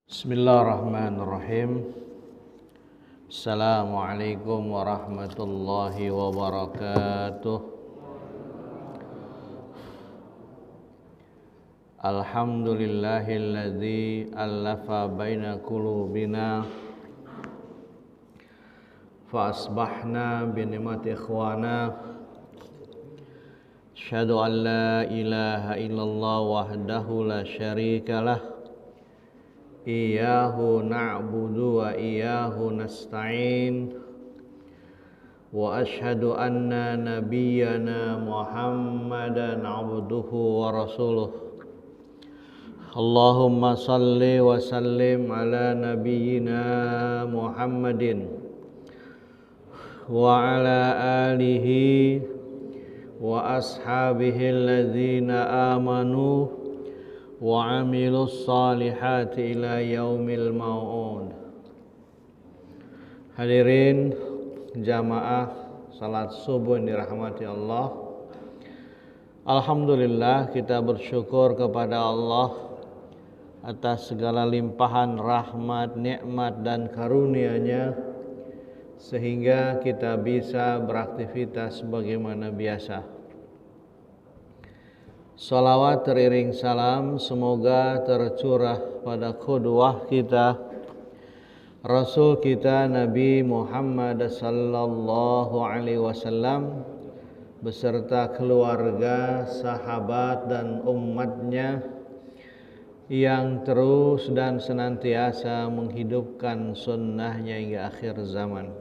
Bismillahirrahmanirrahim. Assalamualaikum warahmatullahi wabarakatuh. Alhamdulillahilladzi allafa baina qulubina fa asbahna bi ni'mati ikhwana. Asyhadu an la ilaha illallah wahdahu la syarikalah. Iyyahu na'budu wa iyyahu nasta'in. Wa asyhadu anna nabiyyana Muhammadan abduhu wa rasuluh. Allahumma salli wa sallim ala nabiyyina Muhammadin wa ala alihi wa ashabihi alladzina amanu wa amilus salihati ila yaumil mau'ud. Hadirin jamaah salat subuh yang dirahmati Allah, alhamdulillah kita bersyukur kepada Allah atas segala limpahan rahmat, nikmat dan karunia-Nya sehingga kita bisa beraktivitas sebagaimana biasa. Salawat teriring salam semoga tercurah pada qudwah kita, Rasul kita Nabi Muhammad sallallahu alaihi wasallam beserta keluarga, sahabat dan umatnya yang terus dan senantiasa menghidupkan sunnahnya hingga akhir zaman.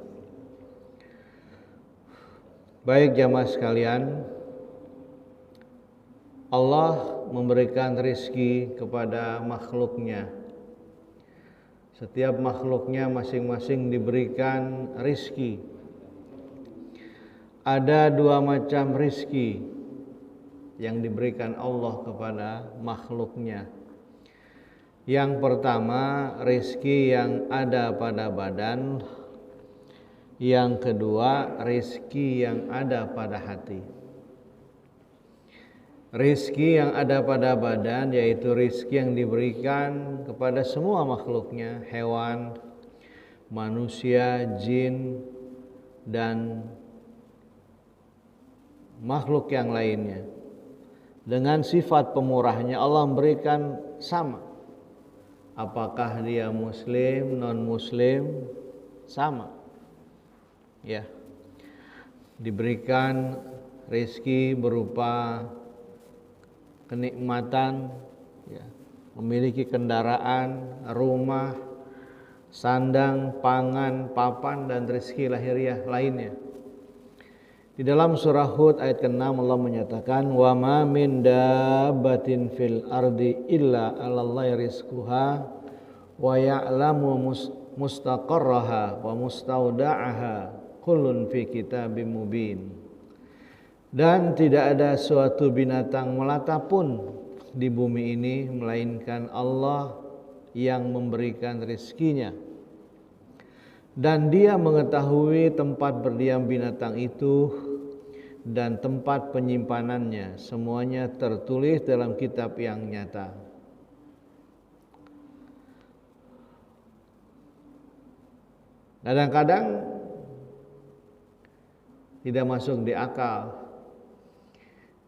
Baik jamaah sekalian, Allah memberikan rizki kepada makhluknya. Setiap makhluknya masing-masing diberikan rizki. Ada dua macam rizki yang diberikan Allah kepada makhluknya. Yang pertama, rizki yang ada pada badan. Yang kedua, rizki yang ada pada hati. Rizki yang ada pada badan yaitu rizki yang diberikan kepada semua makhluknya, hewan, manusia, jin, dan makhluk yang lainnya. Dengan sifat pemurahnya Allah memberikan sama. Apakah dia muslim, non-muslim, sama. Ya. Diberikan rizki berupa kenikmatan, ya, memiliki kendaraan, rumah, sandang, pangan, papan, dan rezeki lahiriah lainnya. Di dalam surah Hud ayat ke-6 Allah menyatakan, wa ma min dabbatin fil ardi illa 'alallahi rizquha wa ya'lamu mustaqarraha wa mustauda'aha kullun fi kitabim mubin. Dan tidak ada suatu binatang melata pun di bumi ini melainkan Allah yang memberikan rizkinya. Dan Dia mengetahui tempat berdiam binatang itu dan tempat penyimpanannya. Semuanya tertulis dalam kitab yang nyata. Kadang-kadang tidak masuk di akal.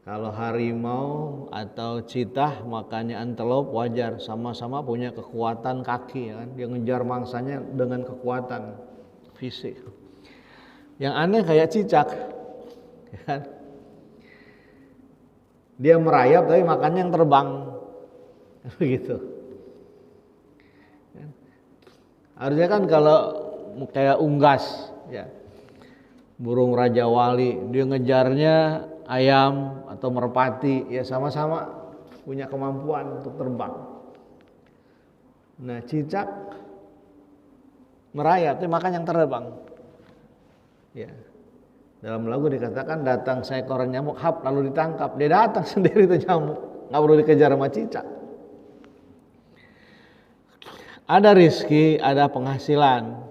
Kalau harimau atau citah makannya antelop wajar, sama-sama punya kekuatan kaki, ya kan? Dia ngejar mangsanya dengan kekuatan fisik. Yang aneh kayak cicak, ya kan? Dia merayap tapi makannya yang terbang, begitu. Harusnya kan kalau kayak unggas, ya, burung raja wali, dia ngejarnya ayam atau merpati, ya sama-sama punya kemampuan untuk terbang. Nah, cicak merayap, tapi makan yang terbang. Ya. Dalam lagu dikatakan datang seekor nyamuk hap lalu ditangkap. Dia datang sendiri itu nyamuk, nggak perlu dikejar sama cicak. Ada rizki, ada penghasilan.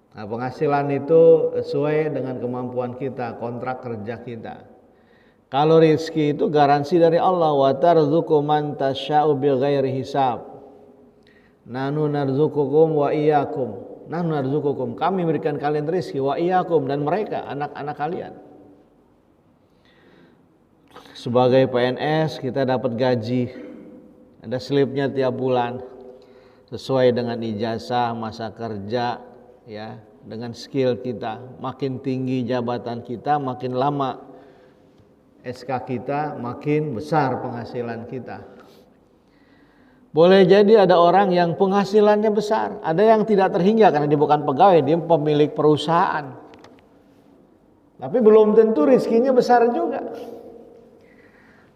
Nah, penghasilan itu sesuai dengan kemampuan kita, kontrak kerja kita. Kalau rezeki itu garansi dari Allah, wa tarzuqu man tasya'u bighairi hisab. Nahnu narzuqukum wa iyyakum. Nahnu narzuqukum, kami berikan kalian rezeki, wa iyyakum, dan mereka anak-anak kalian. Sebagai PNS kita dapat gaji, ada slipnya tiap bulan sesuai dengan ijazah, masa kerja, ya, dengan skill kita. Makin tinggi jabatan kita, makin lama SK kita, makin besar penghasilan kita. Boleh jadi ada orang yang penghasilannya besar, ada yang tidak terhingga karena dia bukan pegawai, dia pemilik perusahaan. Tapi belum tentu rezekinya besar juga.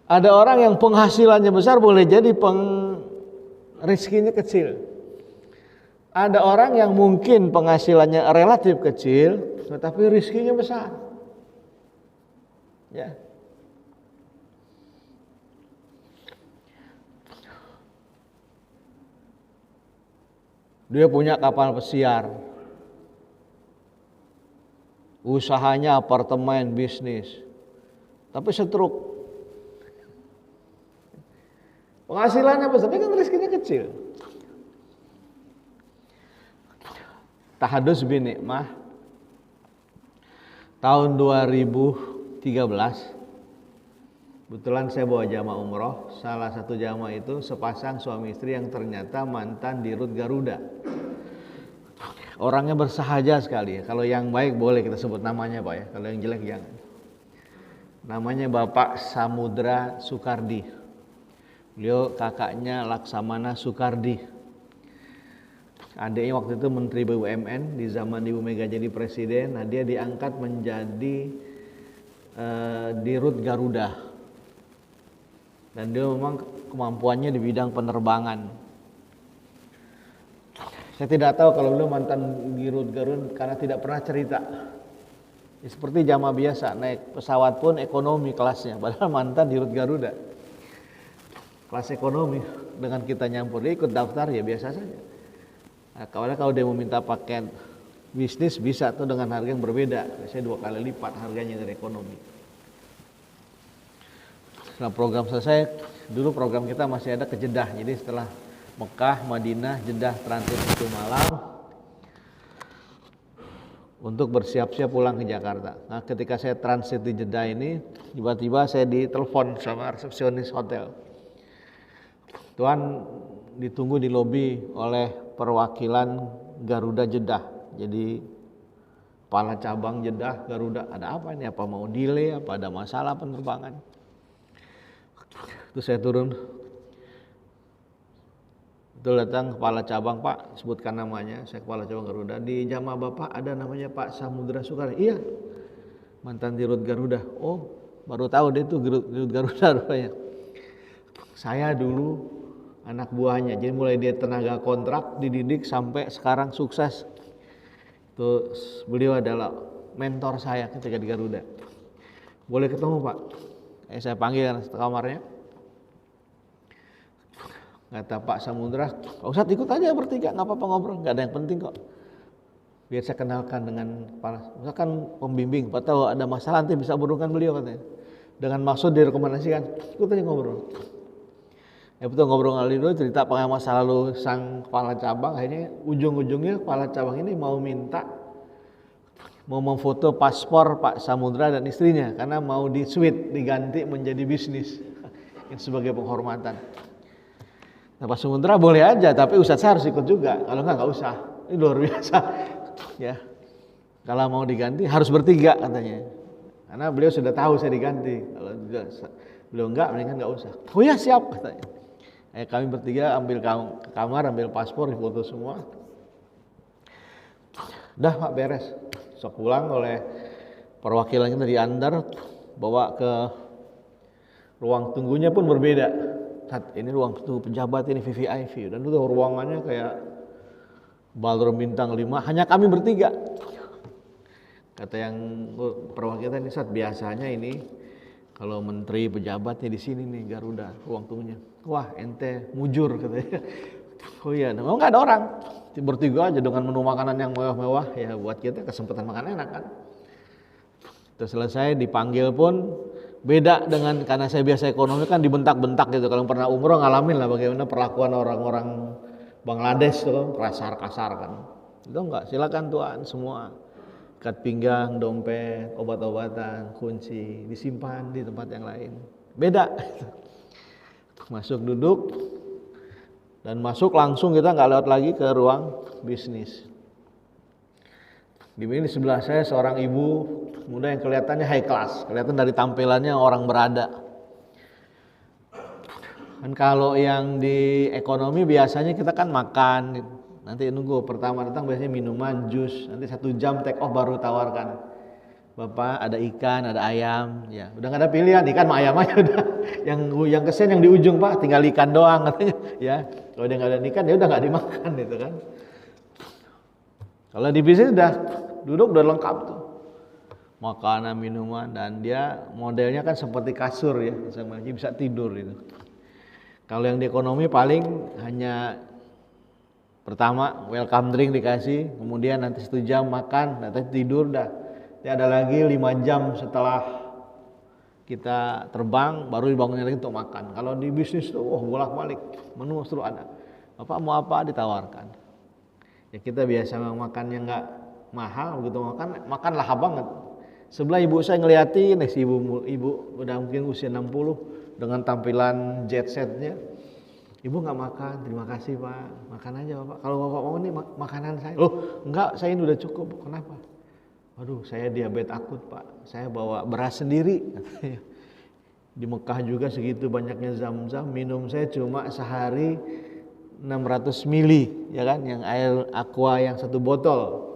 Ada orang yang penghasilannya besar, boleh jadi rezekinya kecil. Ada orang yang mungkin penghasilannya relatif kecil, tetapi rezekinya besar. Ya. Dia punya kapal pesiar, usahanya apartemen, bisnis, tapi setruk. Penghasilannya besar, tapi kan rezekinya kecil. Tahadus bin Nikmah tahun 2013, kebetulan saya bawa jamaah umroh. Salah satu jamaah itu sepasang suami istri yang ternyata mantan dirut Garuda. Orangnya bersahaja sekali. Kalau yang baik boleh kita sebut namanya Pak ya. Kalau yang jelek jangan. Namanya Bapak Samudra Soekardi. Beliau kakaknya Laksamana Soekardi. Adiknya waktu itu Menteri BUMN di zaman Ibu Mega jadi presiden. Nah, dia diangkat menjadi dirut Garuda. Dan dia memang kemampuannya di bidang penerbangan. Saya tidak tahu kalau beliau mantan dirut Garuda karena tidak pernah cerita. Ya, seperti jamaah biasa, naik pesawat pun ekonomi kelasnya, padahal mantan dirut Garuda. Kelas ekonomi, dengan kita nyampur, dia ikut daftar ya biasa saja. Nah, kalau dia mau minta paket bisnis bisa tuh dengan harga yang berbeda, biasanya 2 kali lipat harganya dari ekonomi. Setelah program selesai, dulu program kita masih ada ke Jeddah, jadi setelah Mekah, Madinah, Jeddah transit 1 malam untuk bersiap-siap pulang ke Jakarta. Nah, ketika saya transit di Jeddah ini, tiba-tiba saya ditelepon sama resepsionis hotel. Tuan ditunggu di lobi oleh perwakilan Garuda Jeddah. Jadi kepala cabang Jeddah Garuda, ada apa ini? Apa mau delay? Apa ada masalah penerbangan? Terus saya turun. Betul, datang kepala cabang, Pak, sebutkan namanya, saya kepala cabang Garuda. Di jamaah Bapak ada namanya Pak Samudra Soekardi. Iya, mantan dirut Garuda. Oh, baru tahu dia itu dirut Garuda rupanya. Saya dulu anak buahnya, jadi mulai dia tenaga kontrak, dididik sampai sekarang sukses. Itu beliau adalah mentor saya ketika di Garuda. Boleh ketemu Pak? Saya panggil ke kamarnya. Kata Pak Samudra, Ustadz ikut aja bertiga, nggak apa-apa ngobrol, nggak ada yang penting kok. Biar saya kenalkan dengan kepala, misalkan pembimbing, Pak tahu ada masalah nanti bisa hubungkan beliau katanya. Dengan maksud direkomendasikan, ikut aja ngobrol. Ya betul, ngobrol kali dulu cerita pengalaman masa lalu sang kepala cabang. Akhirnya ujung-ujungnya kepala cabang ini mau memfoto paspor Pak Samudra dan istrinya karena mau diganti menjadi bisnis sebagai penghormatan. Nah, Pak Samudra boleh aja, tapi Ustadz saya harus ikut juga. Kalau nggak usah. Ini luar biasa. Ya, kalau mau diganti harus bertiga katanya. Karena beliau sudah tahu saya diganti. Kalau beliau mendingan nggak usah. Oh ya siap katanya. Kami bertiga ambil ke kamar, ambil paspor, difoto semua. Dah Pak beres. Sok pulang oleh perwakilan kita diantar, bawa ke ruang tunggunya pun berbeda. Ini ruang tunggu pejabat, ini VVIP, dan itu ruangannya kayak ballroom bintang 5, hanya kami bertiga. Kata yang perwakilan ini, saat biasanya ini kalau menteri pejabatnya di sini nih Garuda ruang tunggunya. Wah ente mujur katanya. Oh iya, memang nggak ada orang, bertiga aja dengan menu makanan yang mewah-mewah, ya buat kita kesempatan makan enak kan. Terus selesai dipanggil pun Beda dengan, karena saya biasa ekonomi kan dibentak-bentak gitu. Kalau pernah umroh ngalamin lah bagaimana perlakuan orang-orang Bangladesh itu kan, kasar kan. Itu enggak, silakan tuan semua. Ikat pinggang, dompet, obat-obatan, kunci disimpan di tempat yang lain. Beda. Masuk duduk dan masuk langsung, kita nggak lewat lagi ke ruang bisnis. Di sebelah saya seorang ibu muda yang kelihatannya high class, kelihatan dari tampilannya orang berada. Kan kalau yang di ekonomi biasanya kita kan makan, nanti nunggu pertama datang biasanya minuman, jus, nanti 1 jam take off baru tawarkan. Bapak ada ikan, ada ayam, ya udah nggak ada pilihan, ikan sama ayam aja udah. Yang kesen yang di ujung Pak, tinggal ikan doang katanya, ya. Kalau dia nggak ada ikan, dia udah nggak dimakan itu kan. Kalau di bisnis udah duduk udah lengkap tuh, makanan, minuman, dan dia modelnya kan seperti kasur ya, bisa tidur itu. Kalau yang di ekonomi paling hanya pertama welcome drink dikasih, kemudian nanti 1 jam makan, nanti tidur dah. Nanti ada lagi 5 jam setelah kita terbang baru dibangunnya lagi untuk makan. Kalau di bisnis tuh bolak-balik, menu selalu ada. Bapak mau apa ditawarkan. Ya kita biasa makannya nggak mahal, begitu makan lahap banget. Sebelah ibu saya ngeliatin, si ibu udah mungkin usia 60 dengan tampilan jet setnya. Ibu nggak makan, terima kasih Pak, makan aja Bapak. Kalau Bapak mau nih makanan saya. Loh enggak, saya ini udah cukup. Kenapa? Waduh, saya diabetes akut Pak, saya bawa beras sendiri. Di Mekah juga segitu banyaknya zam-zam, minum saya cuma sehari 600 mili, ya kan, yang air aqua yang 1 botol.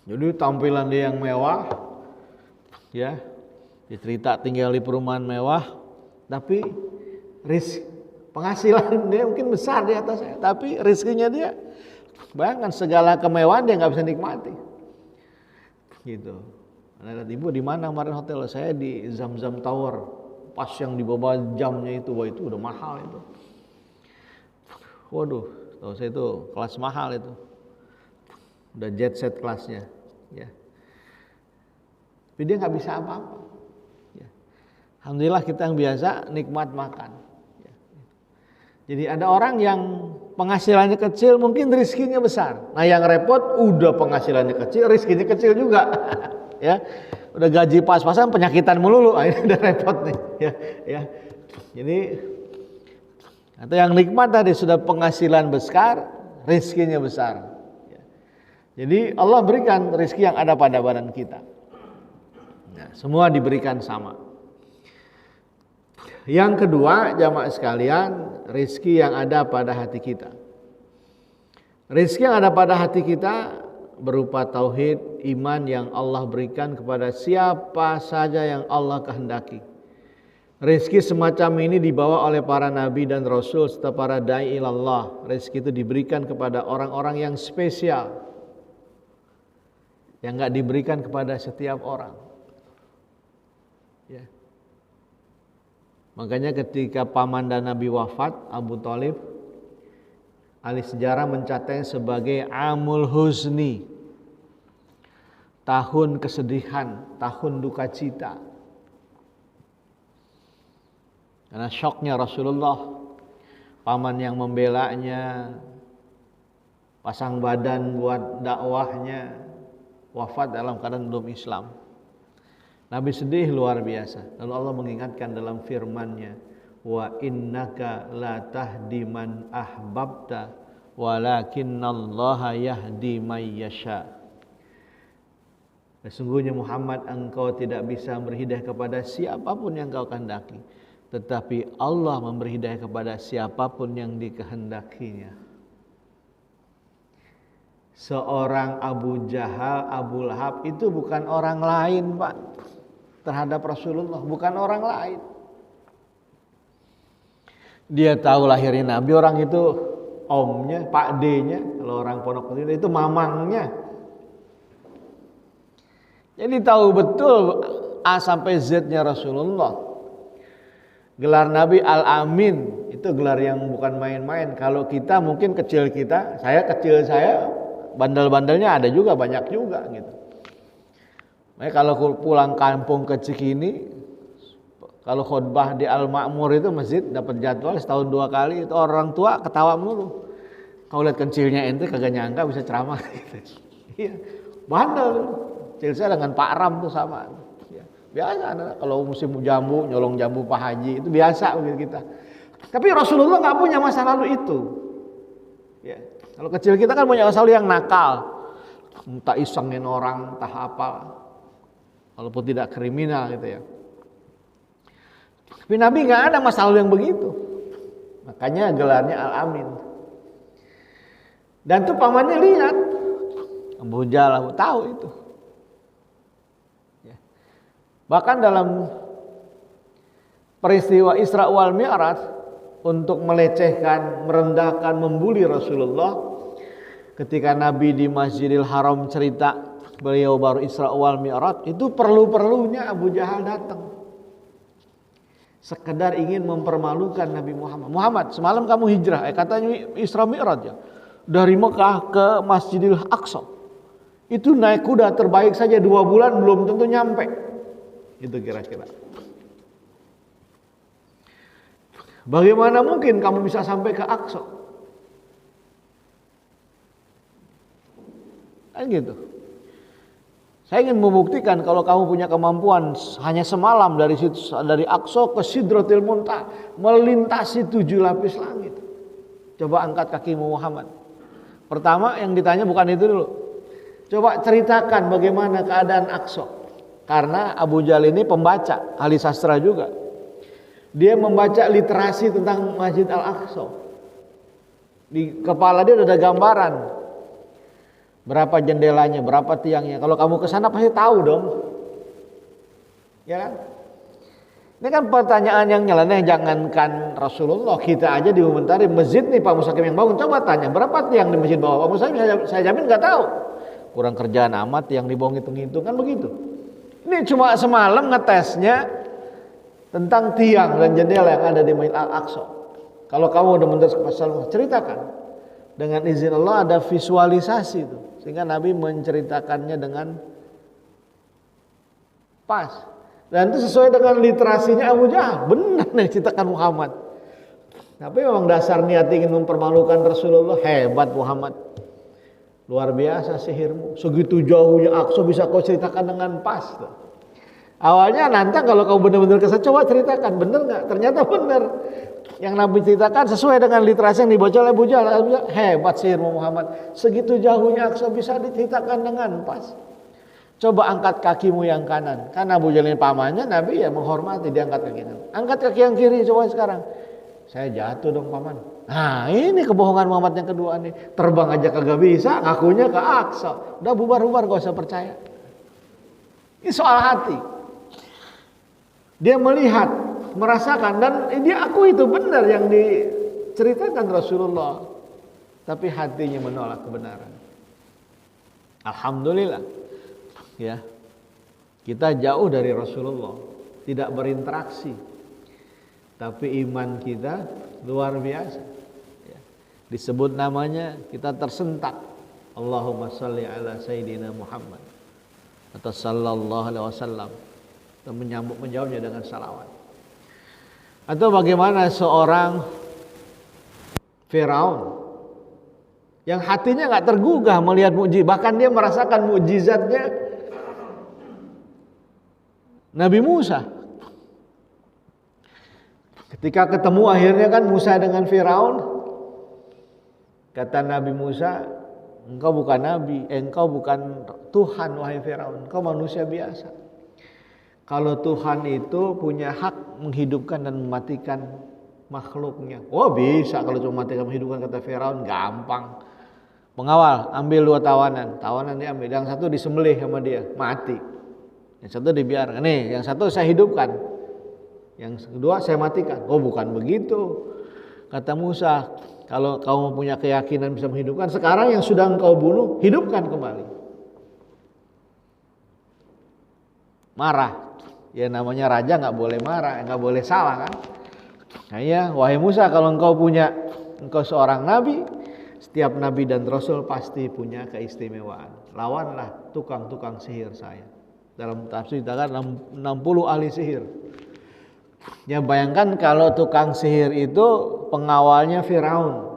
Jadi tampilan dia yang mewah, ya, dicerita tinggal di perumahan mewah, tapi penghasilan dia mungkin besar di atas saya, tapi rezekinya dia, bayangkan segala kemewahan dia nggak bisa nikmati, gitu. Ada ibu di mana kemarin hotel saya di Zamzam Tower, pas yang di bawah jamnya itu, wah itu udah mahal itu. Waduh, tahu saya itu kelas mahal itu, udah jet set kelasnya, ya. Tapi dia nggak bisa apa-apa. Ya. Alhamdulillah kita yang biasa nikmat makan. Ya. Jadi ada orang yang penghasilannya kecil, mungkin rezekinya besar. Nah yang repot, udah penghasilannya kecil, rezekinya kecil juga. Ya, udah gaji pas-pasan penyakitan melulu, ini udah repot nih. Ya. Jadi atau yang nikmat tadi sudah penghasilan besar, rezekinya besar. Jadi Allah berikan rezeki yang ada pada badan kita. Nah, semua diberikan sama. Yang kedua, jamaah sekalian, rezeki yang ada pada hati kita. Rezeki yang ada pada hati kita berupa tauhid, iman yang Allah berikan kepada siapa saja yang Allah kehendaki. Rezeki semacam ini dibawa oleh para nabi dan rasul serta para dai ilallah. Rezeki itu diberikan kepada orang-orang yang spesial, yang enggak diberikan kepada setiap orang. Ya. Makanya ketika paman dan Nabi wafat, Abu Thalib, ahli sejarah mencatatnya sebagai Amul Huzni, tahun kesedihan, tahun duka cita. Karena syoknya Rasulullah, paman yang membelanya, pasang badan buat dakwahnya, wafat dalam keadaan belum Islam. Nabi sedih luar biasa. Lalu Allah mengingatkan dalam firman-Nya, wa innaka la tahdi man ahbabta walakinallaha yahdi may yasha. Sesungguhnya Muhammad, engkau tidak bisa memberi hidayah kepada siapapun yang kau kehendaki, tetapi Allah memberi hidayah kepada siapapun yang dikehendakinya. Seorang Abu Jahal, Abu Lahab itu bukan orang lain Pak terhadap Rasulullah, bukan orang lain. Dia tahu lahirnya Nabi, orang itu omnya, Pak D-nya, kalau orang pondok pesantren itu mamangnya. Jadi tahu betul A sampai Z-nya Rasulullah. Gelar Nabi Al-Amin itu gelar yang bukan main-main. Kalau kita mungkin kecil saya bandel-bandelnya ada juga, banyak juga gitu. Makanya kalau pulang kampung ke Cikini, kalau khutbah di Al-Ma'mur itu masjid dapat jadwal setahun 2 kali, itu orang tua ketawa mulu. Kau lihat kencilnya ente kagak nyangka bisa ceramah gitu. Iya, bandel. Kecil saya dengan Pak Ram tuh sama. Ya, biasa kalau musim jambu, nyolong jambu Pak Haji itu biasa begitu kita. Tapi Rasulullah nggak punya masa lalu itu. Ya, kalau kecil kita kan punya masa lalu yang nakal, entah isengin orang, entah apa, walaupun tidak kriminal gitu ya. Tapi Nabi nggak ada masa lalu yang begitu. Makanya gelarnya Al-Amin. Dan tuh pamannya lihat, Abu Jahal tahu itu. Ya. Bahkan dalam peristiwa Isra wal Mi'raj untuk melecehkan, merendahkan, membuli Rasulullah, ketika Nabi di Masjidil Haram cerita beliau baru Isra wal Mi'raj, itu perlu-perlunya Abu Jahal datang. Sekedar ingin mempermalukan Nabi Muhammad. Muhammad, semalam kamu hijrah, katanya Isra Mi'raj ya. Dari Mekah ke Masjidil Aqsa. Itu naik kuda terbaik saja 2 bulan belum tentu nyampe. Itu kira-kira. Bagaimana mungkin kamu bisa sampai ke Aqsa? Kan gitu. Saya ingin membuktikan kalau kamu punya kemampuan hanya semalam dari Aqsa ke Sidratil Muntaha, melintasi 7 lapis langit. Coba angkat kakimu Muhammad. Pertama yang ditanya bukan itu dulu. Coba ceritakan bagaimana keadaan Aqsa. Karena Abu Jahal ini pembaca, ahli sastra juga. Dia membaca literasi tentang Masjid Al-Aqsa. Di kepala dia udah ada gambaran. Berapa jendelanya, berapa tiangnya. Kalau kamu ke sana pasti tahu dong. Ya kan? Ini kan pertanyaan yang nyeleneh, jangankan Rasulullah, kita aja dikomentari masjid nih Pak Musakim yang bangun. Coba tanya, berapa tiang di masjid bawah? Pak Musakim saya jamin nggak tahu. Kurang kerjaan amat yang dibohong hitung-hitung kan begitu. Ini cuma semalam ngetesnya tentang tiang dan jendela yang ada di Masjid Al-Aqsa. Kalau kamu udah mendes ke pasal, ceritakan. Dengan izin Allah ada visualisasi itu. Sehingga Nabi menceritakannya dengan pas. Dan itu sesuai dengan literasinya Abu Jahal. Benar yang diceritakan Muhammad. Tapi memang dasar niat ingin mempermalukan Rasulullah. Hebat Muhammad. Luar biasa sihirmu. Segitu jauhnya Aqsa bisa kau ceritakan dengan pas. Awalnya nantang kalau kau benar-benar kesana, coba ceritakan. Benar nggak? Ternyata benar. Yang Nabi ceritakan sesuai dengan literasi yang dibaca oleh Abu Jahal. Hebat sihirmu Muhammad. Segitu jauhnya Aqsa bisa diceritakan dengan pas. Coba angkat kakimu yang kanan. Karena Abu Jahal ini pamannya, Nabi ya menghormati, dia angkat kaki kanan. Angkat kaki yang kiri coba sekarang. Saya jatuh dong paman. Nah ini kebohongan Muhammad yang kedua nih. Terbang aja kagak bisa, ngakunya ke Aqsa. Udah bubar-bubar, gak usah percaya. Ini soal hati. Dia melihat, merasakan, dan dia aku itu benar yang diceritakan Rasulullah. Tapi hatinya menolak kebenaran. Alhamdulillah. Ya, kita jauh dari Rasulullah, tidak berinteraksi, tapi iman kita luar biasa. Ya. Disebut namanya kita tersentak. Allahumma salli ala Sayyidina Muhammad atau sallallahu alaihi wasallam. Kita menjawabnya dengan salawat. Atau bagaimana seorang Firaun yang hatinya nggak tergugah melihat mukjizat, bahkan dia merasakan mukjizatnya Nabi Musa. Ketika ketemu akhirnya kan Musa dengan Firaun, kata Nabi Musa, engkau bukan nabi, engkau bukan Tuhan wahai Firaun, engkau manusia biasa. Kalau Tuhan itu punya hak menghidupkan dan mematikan makhluknya. Oh bisa kalau cuma matikan menghidupkan, kata Firaun, gampang. Pengawal ambil 2 tawanan, tawanan diambil, yang satu disembelih sama dia, mati. Yang satu dibiarkan, nih yang satu saya hidupkan, yang kedua saya matikan. Oh bukan begitu, kata Musa. Kalau kamu punya keyakinan bisa menghidupkan, sekarang yang sudah engkau bunuh hidupkan kembali. Marah, ya namanya raja nggak boleh marah, nggak boleh salah kan. Nah ya, wahai Musa, kalau engkau seorang nabi, setiap nabi dan rasul pasti punya keistimewaan. Lawanlah tukang-tukang sihir saya. Dalam tafsir dikatakan 60 ahli sihir. Ya bayangkan kalau tukang sihir itu pengawalnya Firaun.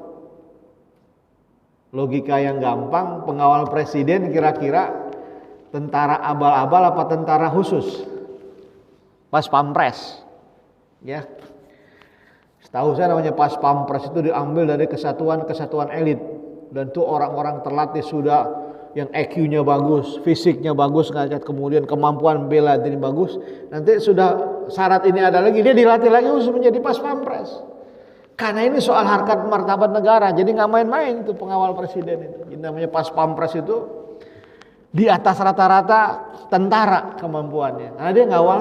Logika yang gampang, pengawal presiden kira-kira tentara abal-abal apa tentara khusus? Pas Pampres. Ya. Setahu saya namanya Pas Pampres itu diambil dari kesatuan elit. Dan itu orang-orang terlatih sudah yang EQ-nya bagus, fisiknya bagus, kemudian kemampuan bela diri bagus. Nanti sudah syarat ini ada lagi, dia dilatih lagi untuk menjadi Pas Pampres. Karena ini soal harkat martabat negara, jadi nggak main-main itu pengawal presiden itu. Ini namanya Pas Pampres itu di atas rata-rata tentara kemampuannya. Karena dia ngawal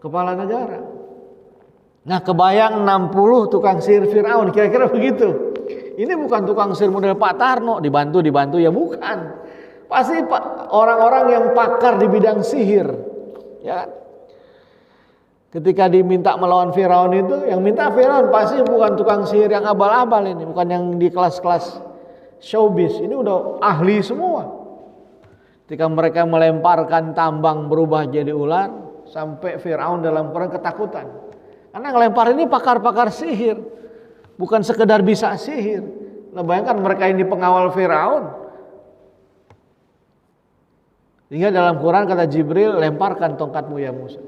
kepala negara. Nah, kebayang 60 tukang sihir Firaun, kira-kira begitu. Ini bukan tukang sihir model Pak Tarno, dibantu ya bukan. Pasti orang-orang yang pakar di bidang sihir, ya kan? Ketika diminta melawan Firaun itu, yang minta Firaun pasti bukan tukang sihir yang abal-abal ini, bukan yang di kelas-kelas showbiz. Ini udah ahli semua. Ketika mereka melemparkan tambang berubah jadi ular, sampai Firaun dalam Quran ketakutan. Karena ngelempar ini pakar-pakar sihir, bukan sekedar bisa sihir. Nah, bayangkan mereka ini pengawal Firaun. Sehingga dalam Quran kata Jibril, lemparkan tongkatmu ya Musa.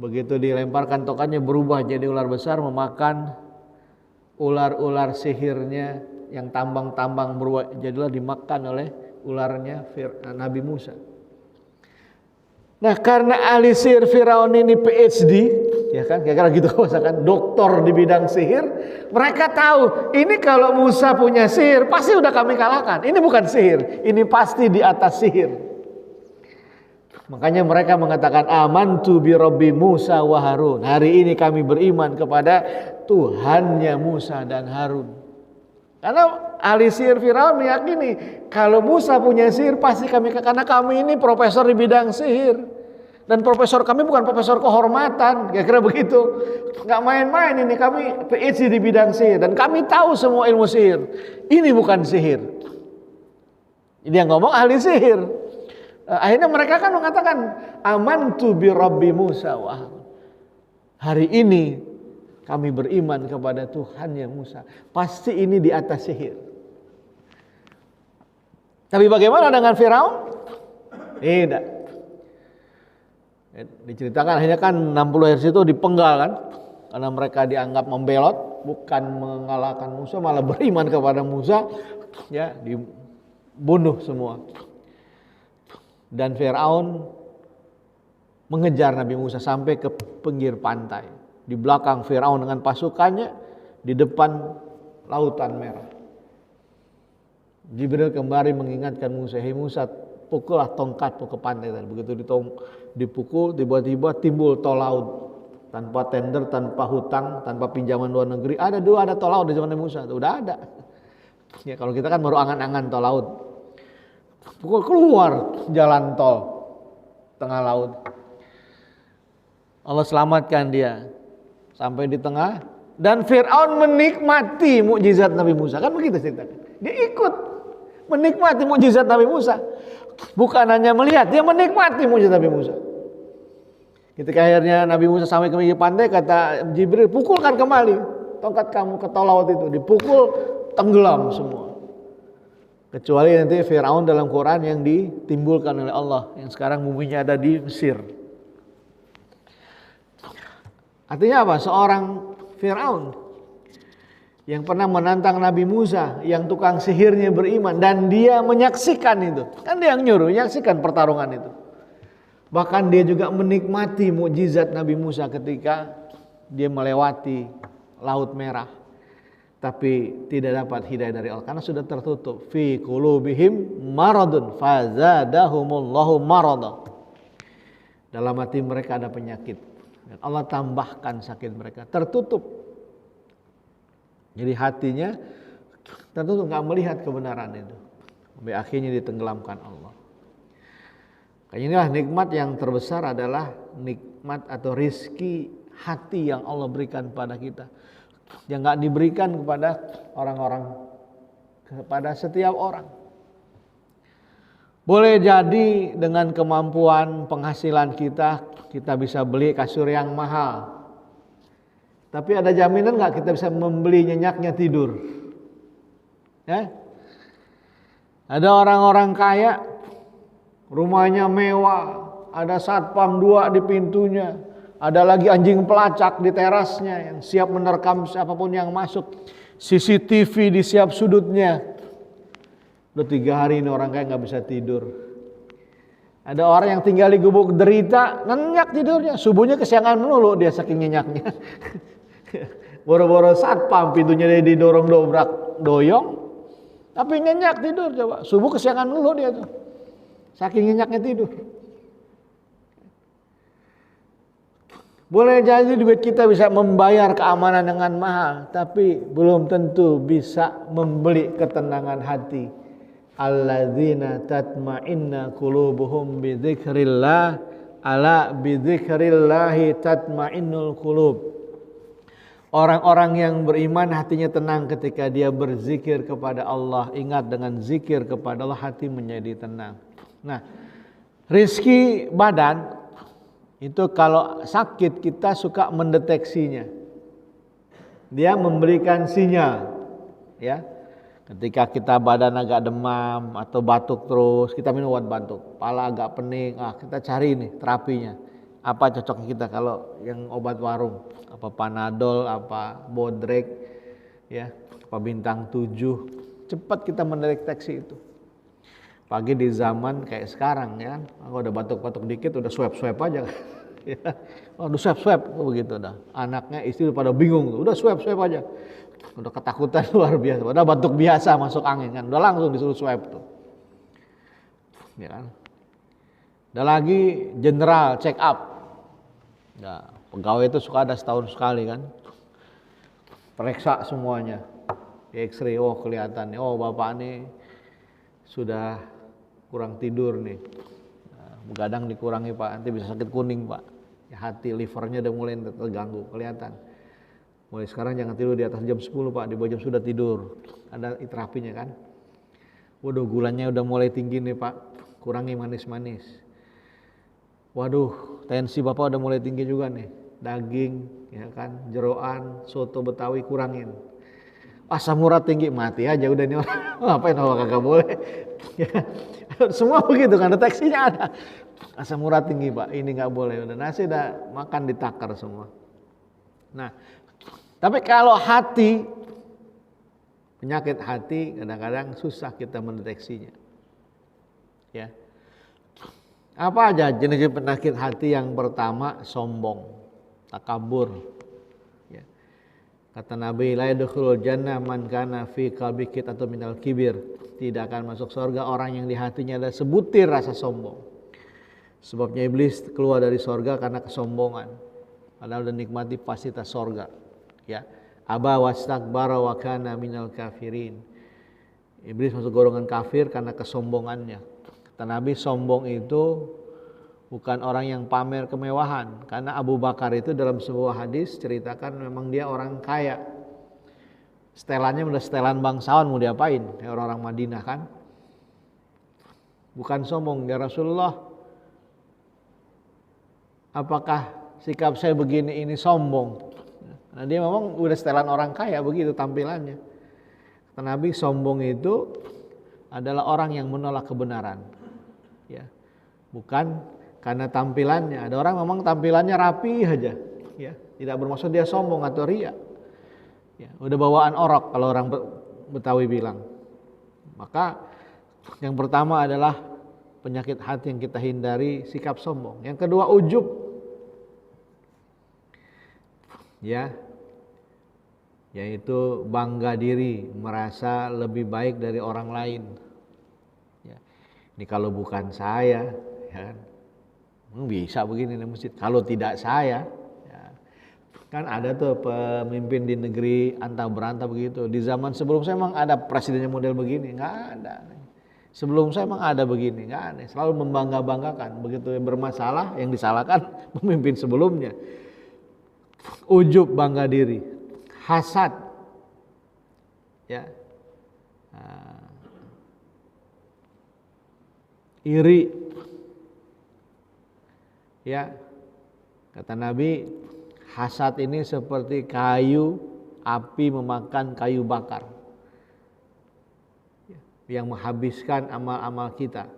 Begitu dilemparkan tongkatnya berubah jadi ular besar, memakan ular-ular sihirnya yang tambang-tambang berubah jadilah dimakan oleh ularnya Nabi Musa. Nah, karena ahli sihir Firaun ini PhD, ya kan, kira-kira gitu misalkan doktor di bidang sihir, mereka tahu ini kalau Musa punya sihir pasti udah kami kalahkan. Ini bukan sihir, ini pasti di atas sihir. Makanya mereka mengatakan amantu bi Rabbi Musa wa Harun. Hari ini kami beriman kepada Tuhannya Musa dan Harun. Karena ahli sihir Firaun meyakini kalau Musa punya sihir pasti kami, karena kami ini profesor di bidang sihir. Dan profesor kami bukan profesor kehormatan, kira-kira begitu. Enggak main-main ini, kami PhD di bidang sihir dan kami tahu semua ilmu sihir. Ini bukan sihir. Ini yang ngomong ahli sihir. Akhirnya mereka kan mengatakan amantu bi Rabbi Musa wa Harun. Hari ini kami beriman kepada Tuhannya Musa. Pasti ini di atas sihir. Tapi bagaimana dengan Firaun? Tidak. Diceritakan akhirnya kan 60 hari itu dipenggal kan. Karena mereka dianggap membelot, bukan mengalahkan Musa, malah beriman kepada Musa, ya, dibunuh semua. Dan Firaun mengejar Nabi Musa sampai ke pinggir pantai. Di belakang Firaun dengan pasukannya, di depan Lautan Merah. Jibril kembali mengingatkan Musa, "Hei Musa, pukullah tongkatmu ke pantai." Begitu dipukul, tiba-tiba timbul tol laut. Tanpa tender, tanpa hutang, tanpa pinjaman luar negeri. Ada tol laut di zaman Nabi Musa. Udah ada. Ya, kalau kita kan baru angan-angan tol laut. Pukul keluar jalan tol tengah laut. Allah selamatkan dia sampai di tengah, dan Firaun menikmati mukjizat Nabi Musa. Kan begitu ceritakan. Dia ikut menikmati mukjizat Nabi Musa. Bukan hanya melihat, dia menikmati mukjizat Nabi Musa. Ketika akhirnya Nabi Musa sampai ke pinggir pantai, kata Jibril, pukulkan kembali tongkat kamu ke tol laut itu. Dipukul, tenggelam semua. Kecuali nanti Firaun dalam Quran yang ditimbulkan oleh Allah, yang sekarang muminya ada di Mesir. Artinya apa? Seorang Firaun yang pernah menantang Nabi Musa, yang tukang sihirnya beriman, dan dia menyaksikan itu. Kan dia yang nyuruh, menyaksikan pertarungan itu. Bahkan dia juga menikmati mukjizat Nabi Musa ketika dia melewati Laut Merah. Tapi tidak dapat hidayah dari Allah karena sudah tertutup. Fi qulubihim maradun fazadahumullahu marada. Dalam hati mereka ada penyakit dan Allah tambahkan sakit mereka, tertutup. Jadi hatinya tertutup, enggak melihat kebenaran itu. Sampai akhirnya ditenggelamkan Allah. Kayaknya inilah nikmat yang terbesar adalah nikmat atau rizki hati yang Allah berikan pada kita. Yang enggak diberikan kepada orang-orang, kepada setiap orang. Boleh jadi dengan kemampuan penghasilan kita bisa beli kasur yang mahal. Tapi ada jaminan nggak kita bisa membeli nyenyaknya tidur? Ya? Ada orang-orang kaya, rumahnya mewah, ada satpam 2 di pintunya, ada lagi anjing pelacak di terasnya yang siap menerkam siapapun yang masuk, CCTV di setiap sudutnya. Udah 3 hari ini orang kaya nggak bisa tidur. Ada orang yang tinggal di gubuk derita, nyenyak tidurnya, subuhnya kesiangan melulu dia saking nyenyaknya. Boro-boro satpam pintunya dia didorong dobrak doyong, tapi nyenyak tidur coba. Subuh kesiangan melulu dia tuh, saking nyenyaknya tidur. Boleh jadi duit kita bisa membayar keamanan dengan mahal, tapi belum tentu bisa membeli ketenangan hati. Alladzina tatma'inna qulubuhum bidzikrillah, ala bidzikrillahi tatma'innul qulub. Orang-orang yang beriman hatinya tenang ketika dia berzikir kepada Allah. Ingat, dengan zikir kepada Allah hati menjadi tenang. Nah, rizki badan itu kalau sakit kita suka mendeteksinya. Dia memberikan sinyal, ya. Ketika kita badan agak demam atau batuk terus, kita minum obat batuk. Kepala agak pening, kita cari nih terapinya. Apa cocoknya kita kalau yang obat warung? Apa Panadol, apa Bodrek, ya, apa Bintang 7. Cepat kita mendeteksi itu. Pagi di zaman kayak sekarang ya, kalau udah batuk-batuk dikit udah swab aja. Ya, udah swab begitu dah. Anaknya istri pada bingung, udah swab aja. Udah ketakutan luar biasa. Udah batuk biasa masuk angin kan, udah langsung disuruh swab tuh. Ya kan? Udah lagi general check up. Nah, pegawai itu suka ada setahun sekali kan. Periksa semuanya. X-ray, kelihatan nih, bapak nih sudah kurang tidur nih. Begadang dikurangi pak, nanti bisa sakit kuning pak. Ya, hati, livernya udah mulai terganggu, kelihatan. Mulai sekarang jangan tidur di atas jam 10 pak, di bawah jam sudah tidur. Ada terapinya kan. Waduh, gulanya udah mulai tinggi nih pak, kurangi manis-manis. Waduh, tensi bapak udah mulai tinggi juga nih. Daging, ya kan, jeroan, soto Betawi kurangin. Asam urat tinggi, mati aja udah nih orang. Ngapain kagak boleh. Semua begitu kan, deteksinya ada. Asam urat tinggi pak, ini nggak boleh. Udah nasi udah makan ditakar semua. Nah, tapi kalau hati, penyakit hati kadang-kadang susah kita mendeteksinya. Ya. Apa aja jenis penyakit hati? Yang pertama sombong, takabur. Ya. Kata Nabi, la yadkhulul jannah man kana fi qalbi atau minal kibir. Tidak akan masuk surga orang yang di hatinya ada sebutir rasa sombong. Sebabnya iblis keluar dari surga karena kesombongan. Padahal udah nikmati fasilitas surga. Ya. Aba wastakbara wa kana minal kafirin. Iblis masuk golongan kafir karena kesombongannya. Kata Nabi, sombong itu bukan orang yang pamer kemewahan. Karena Abu Bakar itu dalam sebuah hadis ceritakan memang dia orang kaya. Setelannya udah setelan bangsawan, mau diapain? Kayak orang-orang Madinah kan. Bukan sombong, ya Rasulullah. Apakah sikap saya begini ini sombong? Nah, dia memang udah setelan orang kaya begitu tampilannya. Kata Nabi, sombong itu adalah orang yang menolak kebenaran. Ya, bukan karena tampilannya. Ada orang memang tampilannya rapi aja, ya, tidak bermaksud dia sombong atau riya. Ya, udah bawaan orok kalau orang Betawi bilang. Maka yang pertama adalah penyakit hati yang kita hindari, sikap sombong. Yang kedua ujub. Ya, yaitu bangga diri, merasa lebih baik dari orang lain. Ini kalau bukan saya, ya kan, bisa begini di masjid. Kalau tidak saya, ya, kan ada tuh pemimpin di negeri antah berantah begitu. Di zaman sebelum saya memang ada presidennya model begini, nggak ada. Sebelum saya memang ada begini, nggak ada. Selalu membangga-banggakan. Begitu bermasalah, yang disalahkan pemimpin sebelumnya. Ujub, bangga diri, hasad, ya. iri. Ya, kata Nabi, hasad ini seperti kayu api memakan kayu bakar, yang menghabiskan amal-amal kita.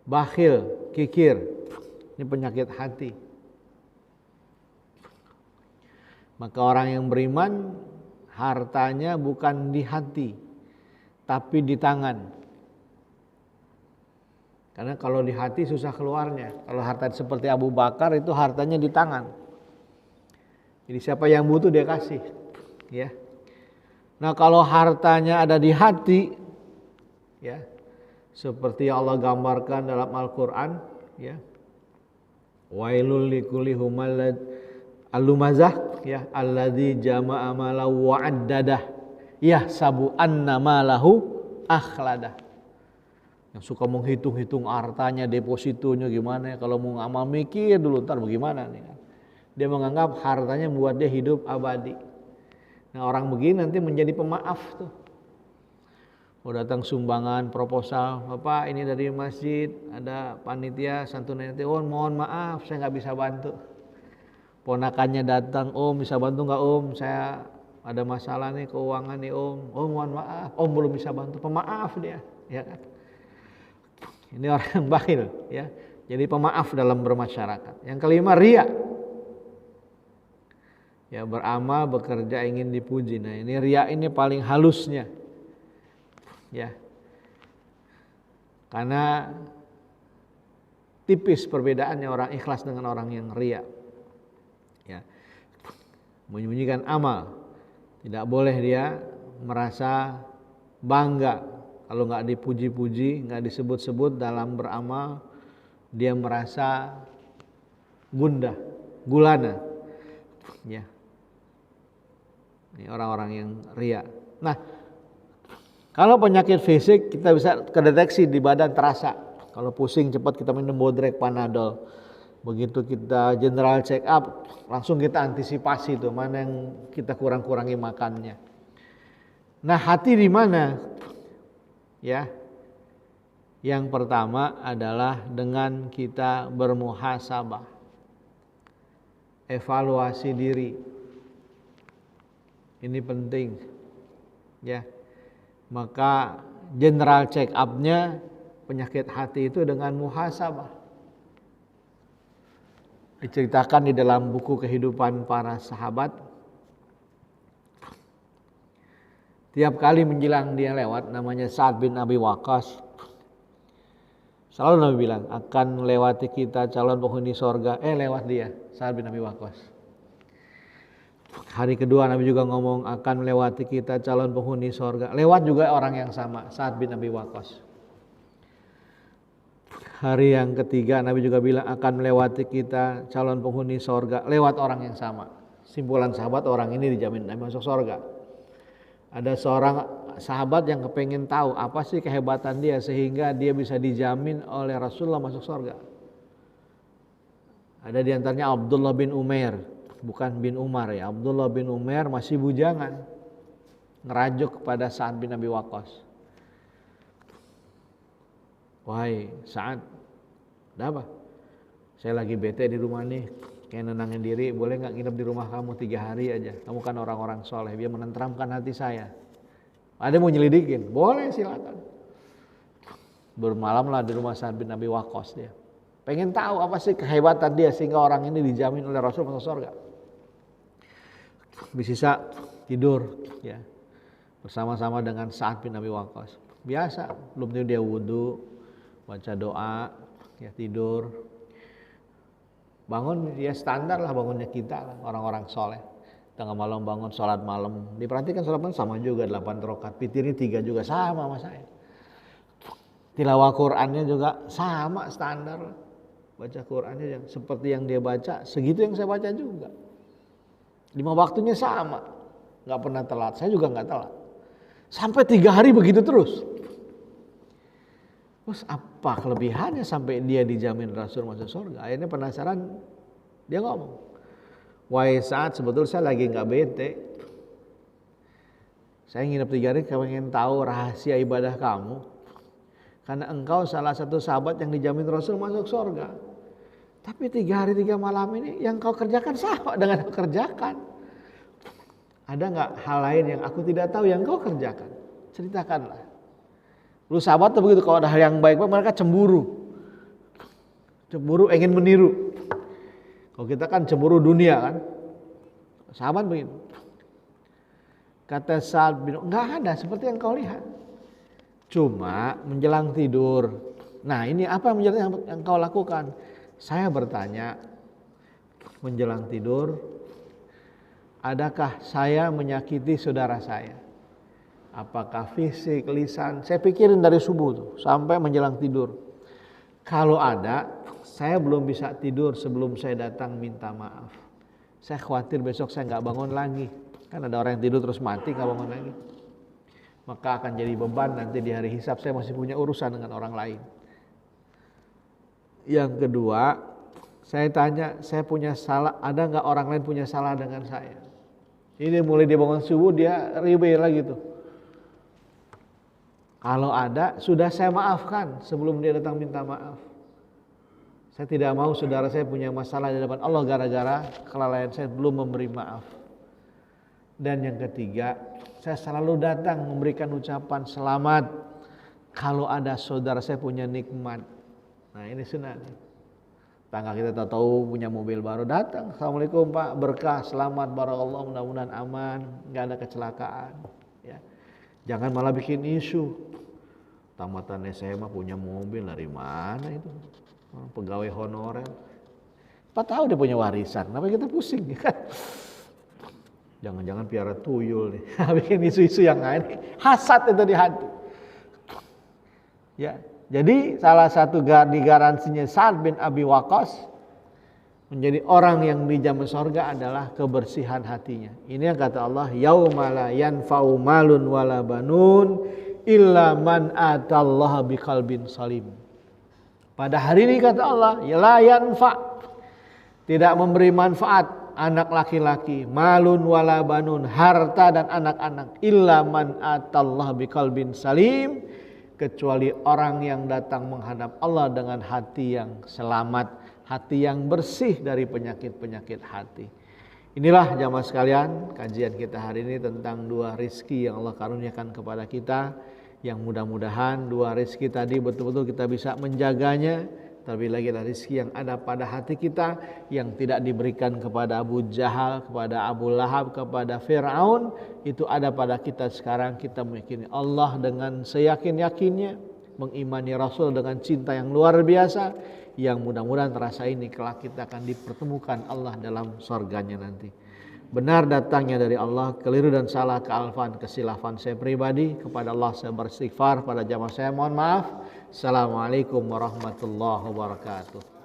Bakhil, kikir, ini penyakit hati. Maka orang yang beriman, hartanya bukan di hati, tapi di tangan. Karena kalau di hati susah keluarnya. Kalau harta seperti Abu Bakar itu hartanya di tangan. Jadi siapa yang butuh dia kasih. Ya. Nah kalau hartanya ada di hati, ya, seperti yang Allah gambarkan dalam Al-Quran, ya, wailul likulli alumazah, ya, alladzi jama'a malahu wa'addadah yahsabu anna malahu akhladah. Yang suka menghitung-hitung hartanya, depositonya gimana ya, kalau mau ngamal mikir dulu ntar bagaimana nih. Dia menganggap hartanya membuat dia hidup abadi. Nah orang begini nanti menjadi pemaaf tuh. Mau datang sumbangan proposal, Bapak ini dari masjid ada panitia santunan, oh mohon maaf saya nggak bisa bantu. Ponakannya datang, Om bisa bantu nggak Om? Saya ada masalah nih keuangan nih Om. Oh mohon maaf, Om belum bisa bantu. Pemaaf dia, ya kan? Ini orang yang bakhil, ya. Jadi pemaaf dalam bermasyarakat. Yang kelima, riya. Ya, beramal, bekerja ingin dipuji. Nah, ini riya ini paling halusnya. Ya. Karena tipis perbedaannya orang ikhlas dengan orang yang riya. Ya. Menyembunyikan amal. Tidak boleh dia merasa bangga. Kalau nggak dipuji-puji, nggak disebut-sebut dalam beramal, dia merasa gundah, gulana. Ya. Ini orang-orang yang riya. Nah, kalau penyakit fisik kita bisa kedeteksi di badan terasa. Kalau pusing cepat kita minum Bodrek, Panadol. Begitu kita general check up, langsung kita antisipasi tuh mana yang kita kurang-kurangi makannya. Nah, hati di mana? Ya, yang pertama adalah dengan kita bermuhasabah, evaluasi diri. Ini penting, ya. Maka general check up-nya penyakit hati itu dengan muhasabah. Diceritakan di dalam buku kehidupan para sahabat. Tiap kali menjelang dia lewat, namanya Sa'ad bin Abi Waqqas, selalu Nabi bilang akan melewati kita calon penghuni sorga. Lewat dia, Sa'ad bin Abi Waqqas. Hari kedua Nabi juga ngomong akan melewati kita calon penghuni sorga. Lewat juga orang yang sama, Sa'ad bin Abi Waqqas. Hari yang ketiga Nabi juga bilang akan melewati kita calon penghuni sorga. Lewat orang yang sama. Simpulan sahabat, orang ini dijamin Nabi masuk sorga. Ada seorang sahabat yang kepengen tahu apa sih kehebatan dia sehingga dia bisa dijamin oleh Rasulullah masuk surga. Ada di antaranya Abdullah bin Umair, bukan bin Umar ya. Abdullah bin Umair masih bujangan, ngerajuk kepada Sa'ad bin Abi Waqqas. Wahai Sa'ad, ada apa? Saya lagi bete di rumah nih, kayak nenangin diri, boleh gak nginep di rumah kamu 3 hari aja? Kamu kan orang-orang soleh, biar menenteramkan hati saya. Ada mau nyelidikin? Boleh silakan. Bermalamlah di rumah Sa'ad bin Abi Waqqas dia. Pengen tahu apa sih kehebatan dia sehingga orang ini dijamin oleh Rasul masuk surga. Bisa tidur ya bersama-sama dengan Sa'ad bin Abi Waqqas. Biasa, belum tidur dia wudu, baca doa, ya tidur. Bangun ya standar lah bangunnya kita lah, orang-orang soleh. Tengah malam bangun sholat malam. Diperhatikan sholat malam sama juga 8 rakaat. Witirnya 3 juga sama saya. Tilawah Qur'annya juga sama standar. Baca Qur'annya seperti yang dia baca, segitu yang saya baca juga. 5 waktunya sama. Gak pernah telat, saya juga gak telat. Sampai 3 hari begitu terus. Terus apa kelebihannya sampai dia dijamin Rasul masuk surga? Akhirnya penasaran, dia ngomong, wahai Sa'ad, sebetulnya saya lagi gak bete. Saya nginep 3 hari pengen tahu rahasia ibadah kamu. karena engkau salah satu sahabat yang dijamin Rasul masuk surga. Tapi 3 hari 3 malam ini yang kau kerjakan sama dengan aku kerjakan. Ada nggak hal lain yang aku tidak tahu yang kau kerjakan? Ceritakanlah. Lu sahabat tuh begitu, kalau ada hal yang baik mereka cemburu. Cemburu ingin meniru. Kalau kita kan cemburu dunia kan. Sahabat begitu. Kata Sa'ad bin, enggak ada seperti yang kau lihat. Cuma menjelang tidur. Nah, ini apa yang kau lakukan? Saya bertanya, menjelang tidur, adakah saya menyakiti saudara saya? Apakah fisik, lisan? Saya pikirin dari subuh tuh sampai menjelang tidur. Kalau ada, saya belum bisa tidur sebelum saya datang minta maaf. Saya khawatir besok saya nggak bangun lagi. Kan ada orang yang tidur terus mati nggak bangun lagi. Maka akan jadi beban nanti di hari hisab, saya masih punya urusan dengan orang lain. Yang kedua, saya tanya, saya punya salah, ada nggak orang lain punya salah dengan saya? Ini mulai dia bangun subuh dia ribet lagi tuh. Kalau ada, sudah saya maafkan sebelum dia datang minta maaf. Saya tidak mau saudara saya punya masalah di depan Allah gara-gara kelalaian saya belum memberi maaf. Dan yang ketiga, saya selalu datang memberikan ucapan selamat kalau ada saudara saya punya nikmat. Nah ini sunnah nih. Tangga kita tahu punya mobil baru, datang, assalamualaikum Pak, berkah, selamat, barakallah, mudah-mudahan aman, nggak ada kecelakaan. Ya. Jangan malah bikin isu. Tamatan SMA punya mobil dari mana itu? Pegawai honorer. Pak tahu dia punya warisan, kenapa kita pusing ya kan? Jangan-jangan piara tuyul nih, bikin isu-isu yang lain, hasad itu di hati. Ya, jadi salah satu garansinya Sa'ad bin Abi Waqqas menjadi orang yang dijamin surga adalah kebersihan hatinya. Ini yang kata Allah, yauma la yanfa'u malun wala banun illa man atallaha biqalbin salim. Pada hari ini kata Allah, la yanfa', tidak memberi manfaat anak laki-laki, malun wala banun, harta dan anak-anak, illa man atallaha biqalbin salim, kecuali orang yang datang menghadap Allah dengan hati yang selamat, hati yang bersih dari penyakit-penyakit hati. Inilah jamaah sekalian kajian kita hari ini tentang 2 rizki yang Allah karuniakan kepada kita, yang mudah-mudahan 2 rizki tadi betul-betul kita bisa menjaganya. Terlebih lagi adalah rizki yang ada pada hati kita, yang tidak diberikan kepada Abu Jahal, kepada Abu Lahab, kepada Fir'aun. Itu ada pada kita sekarang. Kita meyakini Allah dengan seyakin-yakinnya, mengimani Rasul dengan cinta yang luar biasa, yang mudah-mudahan terasa ini kelak kita akan dipertemukan Allah dalam surganya nanti. Benar datangnya dari Allah, keliru dan salah, kealfan, kesilafan saya pribadi, kepada Allah saya beristighfar, pada jamaah saya mohon maaf. Assalamualaikum warahmatullahi wabarakatuh.